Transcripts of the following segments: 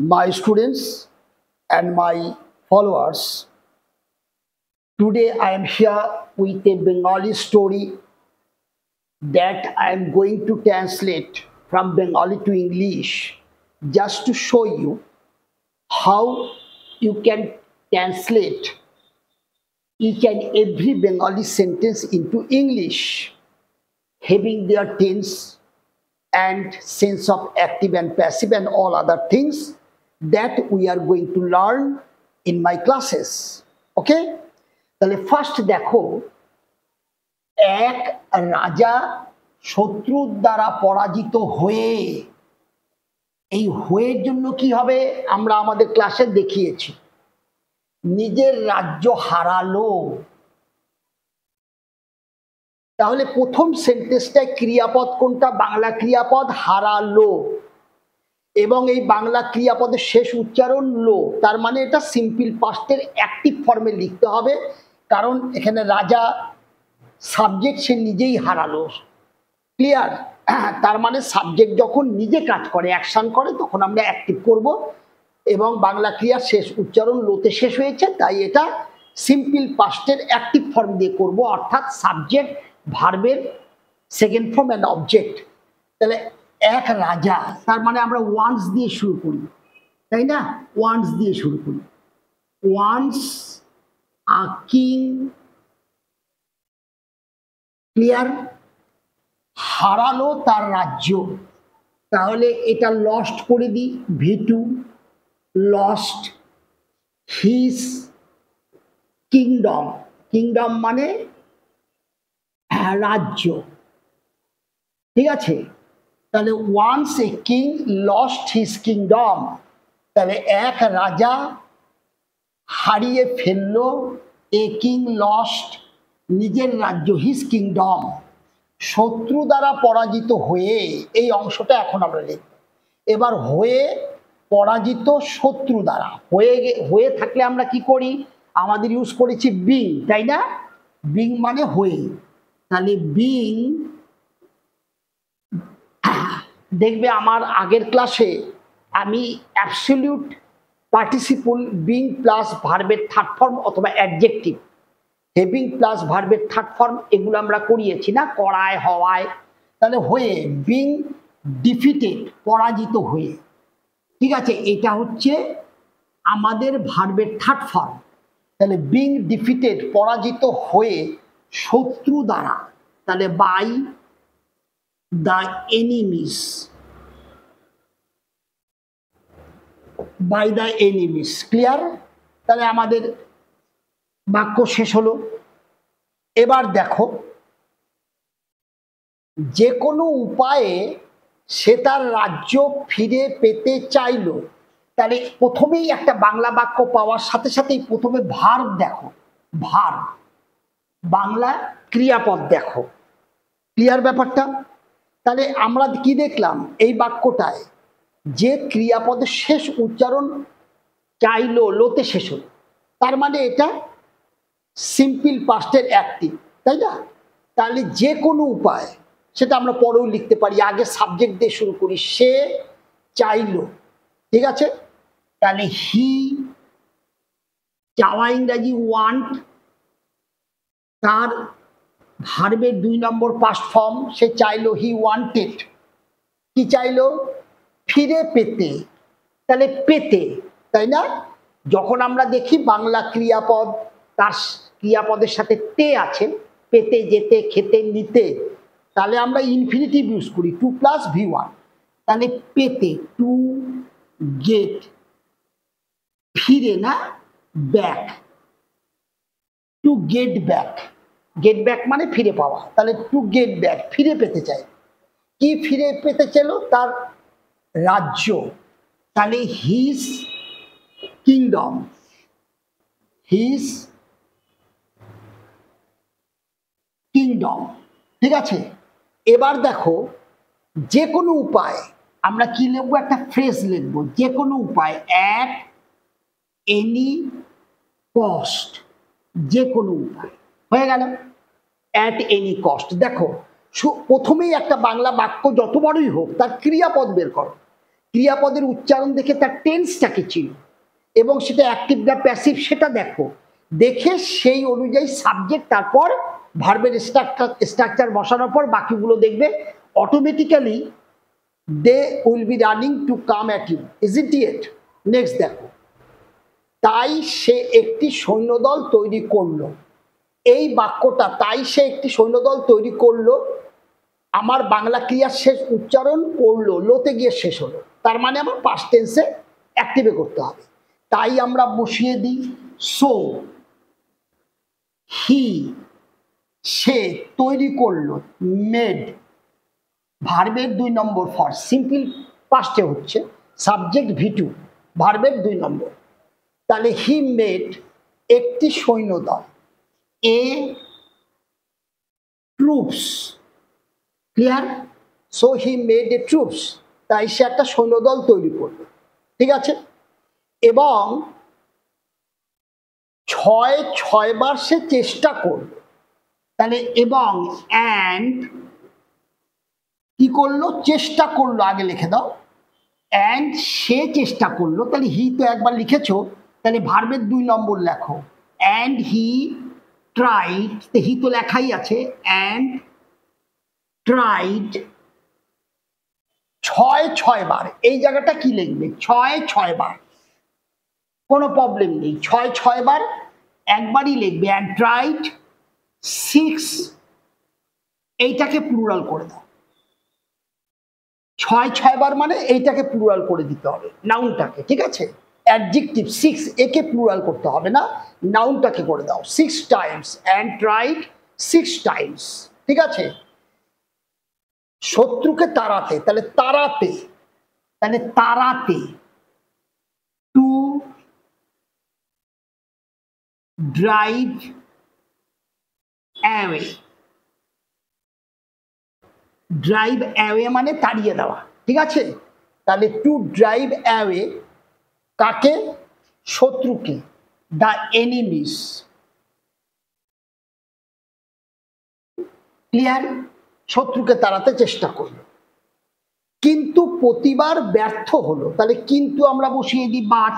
my students and my followers. Today I am here with a Bengali story that I am going to translate from Bengali to English just to show you how you can translate each and every Bengali sentence into English, having their tense and sense of active and passive and all other things that we are going to learn in my classes. Okay? তাহলে first দেখো, এক রাজা শত্রুর দ্বারা পরাজিত হয়ে, এই হয়ের জন্য কি হবে আমরা আমাদের ক্লাসে দেখিয়েছি, নিজের রাজ্য হারালো। তাহলে প্রথম সেন্টেন্সটায় ক্রিয়াপদ কোনটা? বাংলা ক্রিয়াপদ হারালো, এবং এই বাংলা ক্রিয়াপদের শেষ উচ্চারণ লো, তার মানে এটা সিম্পল পাস্টের অ্যাক্টিভ ফর্মে লিখতে হবে, কারণ এখানে রাজা সাবজেক্ট, সে নিজেই হারালো। ক্লিয়ার? তার মানে সাবজেক্ট যখন নিজে কাজ করে, অ্যাকশন করে, তখন আমরা অ্যাক্টিভ করব, এবং বাংলা ক্রিয়ার শেষ উচ্চারণ লোতে শেষ হয়েছে, তাই এটা সিম্পল পাস্টের অ্যাক্টিভ ফর্ম দিয়ে করব, অর্থাৎ সাবজেক্ট, ভার্বের সেকেন্ড ফর্ম অ্যান্ড অবজেক্ট। তাহলে এক রাজা, তার মানে আমরা ওয়ান্স দিয়ে শুরু করি, তাই না? ওয়ান্স দিয়ে শুরু করি। Once a king, clear? হারালো তার রাজ্য, তাহলে এটা লস্ট করে দিই, V2, lost his kingdom. Kingdom মানে রাজ্য, ঠিক আছে? তাহলে once a king lost his kingdom, তাহলে এক রাজা হারিয়ে ফেললো, এ কিং লস্ট নিজের রাজ্য, হিজ কিংডম, শত্রু দ্বারা পরাজিত হয়ে, এই অংশটা এখন আমরা লিখব। এবার হয়ে পরাজিত শত্রু দ্বারা, হয়ে থাকলে আমরা কি করি? আমাদের ইউজ করেছি বিং, তাই না? বিং মানে হয়ে, তাহলে বিং, দেখবে আমার আগের ক্লাসে আমি অ্যাবসলিউট পার্টিসিপল বিং প্লাস ভার্বের থার্ড ফর্ম অথবা অ্যাডজেক্টিভ, হেভিং প্লাস ভার্বের থার্ড ফর্ম, এগুলো আমরা করিয়েছি না, করায়, হওয়ায়। তাহলে হয়ে, বিং ডিফিটেড, পরাজিত হয়ে, ঠিক আছে? এটা হচ্ছে আমাদের ভার্বের থার্ড ফর্ম। তাহলে বিং ডিফিটেড, পরাজিত হয়ে শত্রু দ্বারা, তাহলে by the enemies, by the enemies. Clear? তাহলে আমাদের বাক্য শেষ হলো। এবার দেখো, যে কোনো উপায়ে সে তার রাজ্য ফিরে পেতে চাইল। তাহলে প্রথমেই একটা বাংলা বাক্য পাওয়ার সাথে সাথেই প্রথমে ভার্ব দেখো, ভার্ব, বাংলা ক্রিয়াপদ দেখো। ক্লিয়ার ব্যাপারটা? তাহলে আমরা কি দেখলাম এই বাক্যটায়, যে ক্রিয়াপদের শেষ উচ্চারণ চাইলো লোতে শেষ হলো, তার মানে এটা সিম্পল পাস্টের অ্যাক্টিভ, তাই না? তাহলে যে কোনো উপায়, সেটা আমরা পরেও লিখতে পারি, আগে সাবজেক্ট দিয়ে শুরু করি, সে চাইলো, ঠিক আছে? তাহলে হি, চাওয়া ইংরাজি ওয়ান্ট, তার ভার্বের 2 নম্বর পাস্ট ফর্ম, সে চাইলো, হি ওয়ান্টেড। কি চাইলো? ফিরে পেতে, তাহলে পেতে, তাই না? যখন আমরা দেখি বাংলা ক্রিয়াপদ তার ক্রিয়াপদের সাথে তে আছে, পেতে, যেতে, খেতে, নিতে, তাহলে আমরা ইনফিনিটিভ ইউজ করি, 2 + V1। তাহলে পেতে, টু গেট, ফিরে না, back, to get back, get back মানে ফিরে পাওয়া, তাহলে টু গেট ব্যাক, ফিরে পেতে চাই। কি ফিরে পেতে চাইলো? তার রাজ্য, তাহলে হিজ কিংডম, হিজ কিংডম, ঠিক আছে? এবার দেখো, যে কোনো উপায়, আমরা কি লিখবো? একটা ফ্রেজ লিখবো, যে কোনো উপায়, অ্যাট এনি কস্ট, যে কোনো উপায়, হয়ে গেল অ্যাট এনি কস্ট। দেখো, প্রথমেই একটা বাংলা বাক্য যত বড়ই হোক তার ক্রিয়াপদ বের করো, ক্রিয়াপদের উচ্চারণ দেখে তার টেন্সটাকে চিনো এবং সেটা অ্যাক্টিভ না প্যাসিভ সেটা দেখো, দেখে সেই অনুযায়ী সাবজেক্ট তারপর ভার্বের স্ট্রাকচার বসানোর পর বাকিগুলো দেখবে automatically they will be running to come at you, isn't it? Next দেখো, তাই সে একটি সৈন্যদল তৈরি করলো। এই বাক্যটা তাই সে একটি সৈন্যদল তৈরি করলো, আমার বাংলা ক্রিয়ার শেষ উচ্চারণ করলো, লোতে গিয়ে শেষ হলো, তার মানে আমার পাস্ট টেন্সে অ্যাক্টিভে করতে হবে। তাই আমরা বসিয়ে দিই সো হি, সে তৈরি করলো, মেড ভার্বের 2 নম্বর ফর, সিম্পল পাস্টে হচ্ছে সাবজেক্ট V2 ভার্বের 2 নম্বর, তাহলে হি মেড একটি সৈন্যদল, a troops, clear? So he made a troops, তাই সে একটা সৈন্যদল তৈরি করলো, ঠিক আছে? এবং 6 বার সে চেষ্টা করলো, তাহলে এবং অ্যান্ড কি করলো? চেষ্টা করলো, আগে লিখে দাও, অ্যান্ড সে চেষ্টা করলো, তাহলে হি তো একবার লিখেছো, তাহলে ভার্বের 2 নম্বর লেখো, অ্যান্ড হি ট্রাইড, হি তো লেখাই আছে, অ্যান্ড ট্রাইড 6 বার, এই জায়গাটা কি লিখবে? 6 বার, কোনো প্রবলেম নেই, 6 বার একবারই লিখবে, অ্যান্ড ট্রাইড 6, এইটাকে প্লুরাল করে দাও, 6 বার মানে এইটাকে প্লুরাল করে দিতে হবে নাউনটাকে, ঠিক আছে? অ্যাডজেক্টিভ 6 একে প্লুরাল করতে হবে না, নাউনটাকে করে দাও 6 টাইমস, অ্যান্ড ট্রাইড 6 টাইমস, ঠিক আছে? শত্রুকে তাড়াতে, তাহলে তাড়াতে, তাহলে তাড়াতে to drive away, drive away মানে তাড়িয়ে দেওয়া, ঠিক আছে? তাহলে টু ড্রাইভ অ্যাওয়ে কাকে? শত্রুকে, দ্য এনিমিস, ক্লিয়ার? শত্রুকে তাড়াতে চেষ্টা করলো, কিন্তু প্রতিবার ব্যর্থ হলো, তাহলে কিন্তু আমরা বসিয়ে দিই বাট,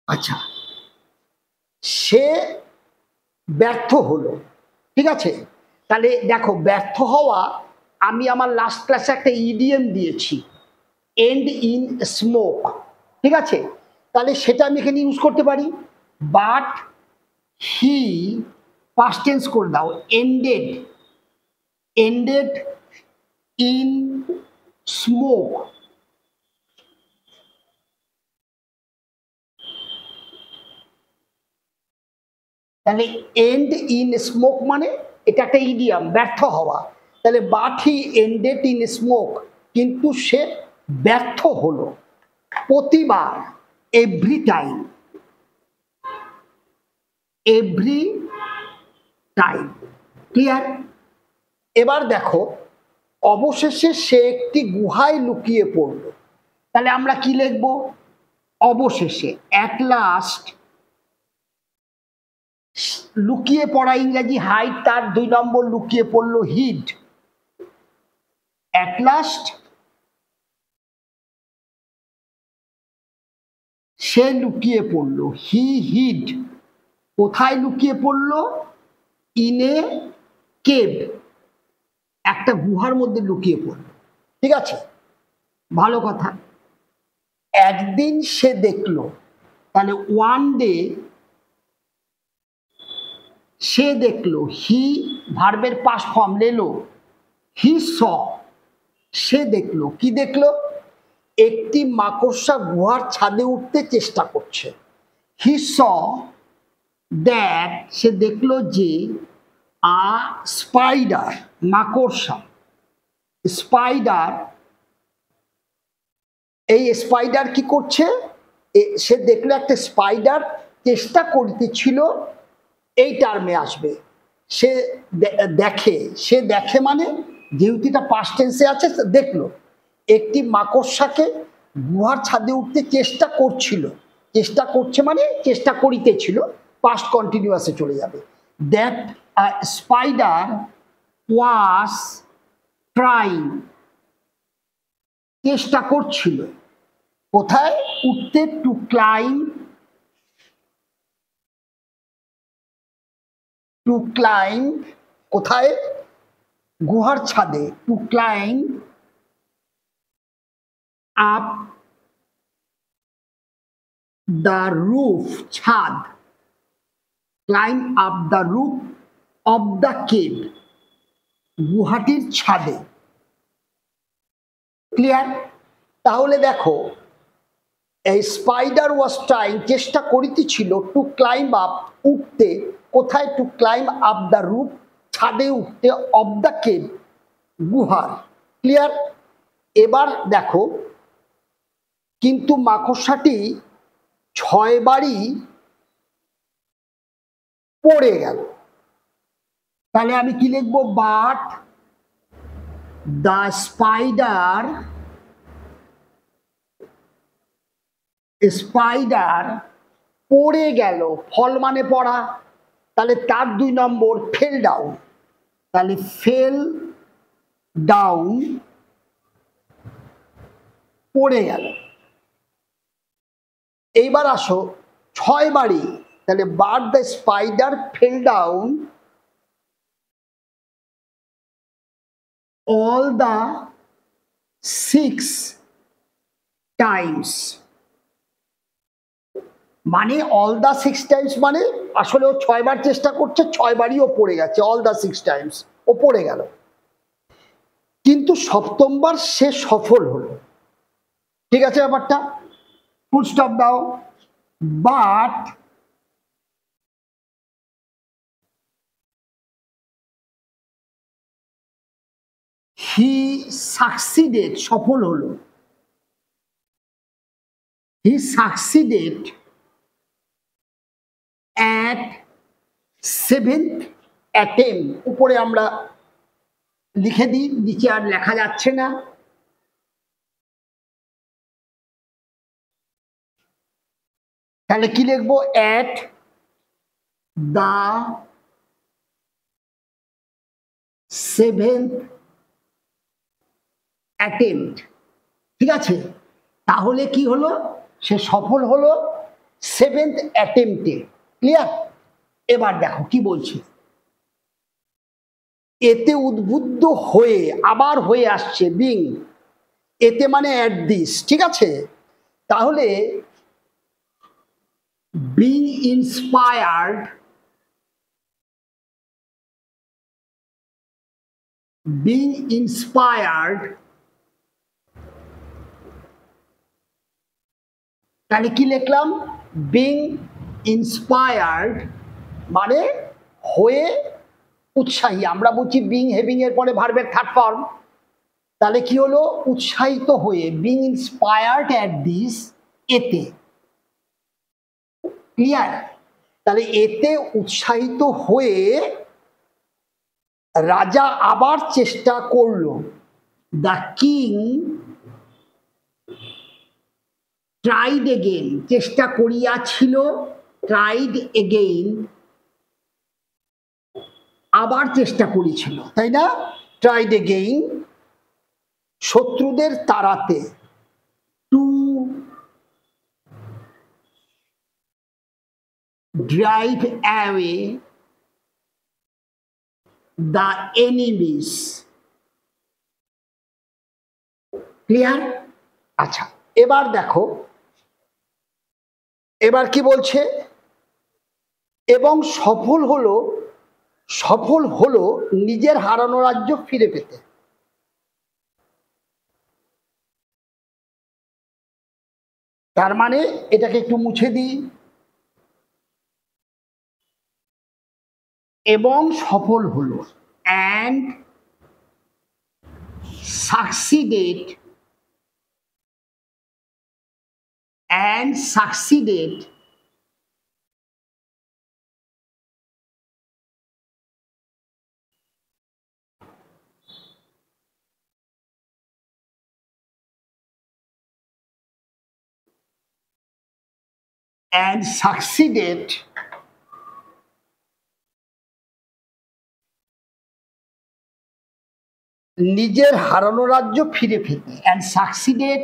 আচ্ছা সে ব্যর্থ হলো, ঠিক আছে? তাহলে দেখো ব্যর্থ হওয়া, আমি আমার লাস্ট ক্লাসে একটা ইডিএম দিয়েছি, এন্ড ইন স্মোক, ঠিক আছে? তাহলে সেটা আমি এখানে ইউজ করতে পারি, বাট হি পাস্ট টেন্স করে দাও, এন্ডেড, এন্ডেড ইন স্মোক, তাহলে এন্ড ইন স্মোক মানে এটা একটা ইডিয়াম, ব্যর্থ হওয়া, তাহলে but he ended in smoke, কিন্তু সে ব্যর্থ হলো প্রতিবার, every time, every time, clear? এবার দেখো অবশেষে সে একটি গুহায় লুকিয়ে পড়ল, তাহলে আমরা কি লিখব? অবশেষে, অ্যাট লাস্ট, লুকিয়ে পড়া ইংরেজি হাইড, তার 2 নম্বর লুকিয়ে পড়লো হিড, অ্যাট লাস্ট সে লুকিয়ে পড়লো, হি হিড, কোথায় লুকিয়ে পড়লো? ইন এ কেভ, একটা গুহার মধ্যে লুকিয়ে পড়লো, ঠিক আছে? ভালো কথা। একদিন সে দেখলো, তাহলে ওয়ান ডে সে দেখলো, হি ভার্বের পাস্ট ফর্ম লেলো, হি স, সে দেখলো, কি দেখলো? একটি মাকড়সা গুহার ছাদে উঠতে চেষ্টা করছে, হি স দ্যাট, সে দেখলো যে আ স্পাইডার, মাকড়সা, স্পাইডার, এই স্পাইডার কি করছে? সে দেখলো একটা স্পাইডার চেষ্টা করতেছিল, এই টার্মে আসবে, সে দেখে, সে দেখে মানে যেহেতু এটা পাস্ট টেন্সে আছে, দেখলো একটি মাকড়সাকে গুহার ছাদে উঠতে চেষ্টা করছিল, চেষ্টা করছে মানে চেষ্টা করিতেছিল, পাস্ট কন্টিনিউয়াসে চলে যাবে, that a spider was trying, চেষ্টা করছিল কোথায় উঠতে, টু ক্লাইম, কোথায়, গুহার ছাদে, to climb up the roof, ছাদ, climb up the roof of the cave, গুহাটির ছাদে। ক্লিয়ার? তাহলে দেখো এই স্পাইডার ওয়াজ ট্রাইং, চেষ্টা করিতেছিল, টু ক্লাইম আপ, উঠতে, কোথায়, to climb up the roof, ছাদে উঠতে, অব দ্য কেভ, গুহার। ক্লিয়ার? এবার দেখো কিন্তু মাকড়সাটি 6 বারই পড়ে গেল। তাহলে আমি কি লিখবো? বাট দ্য স্পাইডার পড়ে গেল, ফল মানে পড়া, তাহলে তার 2 নম্বর ফেল ডাউন, তাহলে ফেল ডাউন, পড়ে গেল। এইবার আসো 6 বারই, তাহলে but the spider fail down all the 6 times, মানে অল দা 6 টাইমস মানে আসলে ও 6 বার চেষ্টা করছে, 6 বারই ও পড়ে গেছে, অল দা 6 টাইমস ও পড়ে গেল। কিন্তু 7ম বার সে সফল হলো। ঠিক আছে ব্যাপারটা? ফুল স্টপ দাও। বাট হি সাকসিডেড, সফল হলো, হি সাকসিডেড at 7th attempt, উপরে আমরা লিখে দিই, নিচে আর লেখা যাচ্ছে না। তাহলে কি লিখবো? at the 7th attempt। ঠিক আছে? তাহলে কি হলো? সে সফল হলো 7th অ্যাটেম্পটে। ক্লিয়ার? এবার দেখো কি বলছে, এতে উদ্বুদ্ধ হয়ে, আবার হয়ে আসছে, বিং, এতে মানে অ্যাট দিস। ঠিক আছে? তাহলে বিং ইন্সপায়ার্ড, তাহলে কি লিখলাম? বিং ইন্সপায়ার্ড মানে হয়ে উৎসাহী। আমরা বলছি বিং হেভিং এর পরে ভার্বের থার্ড ফর্ম। তাহলে কি হলো? উৎসাহিত হয়ে, বিং ইন্সপায়ার্ড অ্যাট দিস, এতে। ক্লিয়ার? তাহলে এতে উৎসাহিত হয়ে রাজা আবার চেষ্টা করলো। দ্য কিং ট্রাইড এগেইন, চেষ্টা করিয়াছিল, ট্রাইড এগেইন, আবার চেষ্টা করেছিল, তাই না? ট্রাইড এগেইন, শত্রুদের তাড়াতে, to drive away the enemies. Clear? আচ্ছা, এবার দেখো এবার কি বলছে, এবং সফল হলো নিজের হারানো রাজ্য ফিরে পেতে। তার মানে এটাকে একটু মুছে দিই, এবং সফল হলো, and succeeded নিজের হারানো রাজ্য ফিরে পেতে, অ্যান্ড সাকসিডেড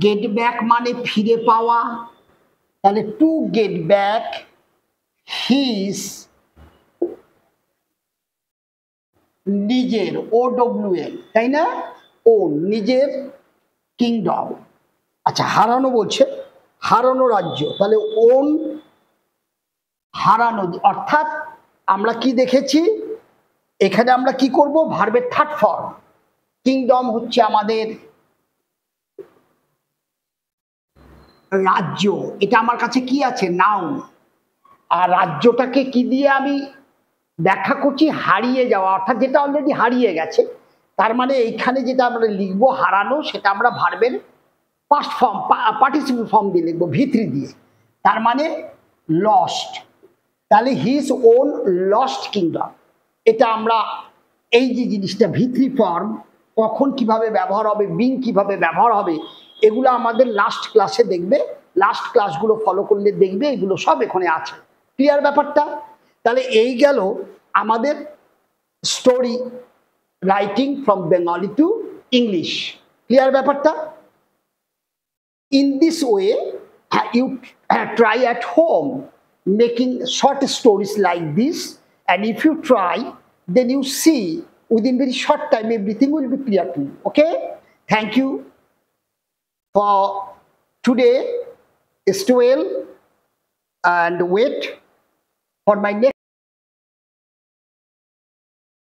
গেট ব্যাক মানে ফিরে পাওয়া, তাহলে টু গেট ব্যাক হিজ নিজের OWN, তাই না, ও নিজের কিংডম। আচ্ছা হারানো বলছে, হারানো রাজ্য, তাহলে ওন হারানো, অর্থাৎ আমরা কি দেখেছি এখানে, আমরা কি করব, ভার্বের থার্ড ফর্ম। কিংডম হচ্ছে আমাদের রাজ্য, এটা আমার কাছে কি আছে, নাউন। আর রাজ্যটাকে কি দিয়ে আমি ব্যাখ্যা করছি, হারিয়ে যাওয়া, অর্থাৎ যেটা অলরেডি হারিয়ে গেছে। তার মানে এইখানে যেটা আমরা লিখবো হারানো, সেটা আমরা ভার্বের পাস্ট ফর্ম, পার্টিসিপল ফর্ম দিয়ে লিখবো, V3 দিয়ে। তার মানে লস্ট, তাহলে হিজ ওন লস্ট কিংডম। এটা আমরা এই যে জিনিসটা V3 ফর্ম কখন কিভাবে ব্যবহার হবে, বিং কিভাবে ব্যবহার হবে, এগুলো আমাদের লাস্ট ক্লাসে দেখবে, লাস্ট ক্লাসগুলো ফলো করলে দেখবে এগুলো সব এখানে আছে। ক্লিয়ার ব্যাপারটা? তাহলে এই গেল আমাদের story writing from Bengali to English. Clear ব্যাপারটা? In this way, you try at home making short stories like this, and if you try, then you see within very short time everything will be clear to you. Okay? Thank you for today. Stay well and wait for my next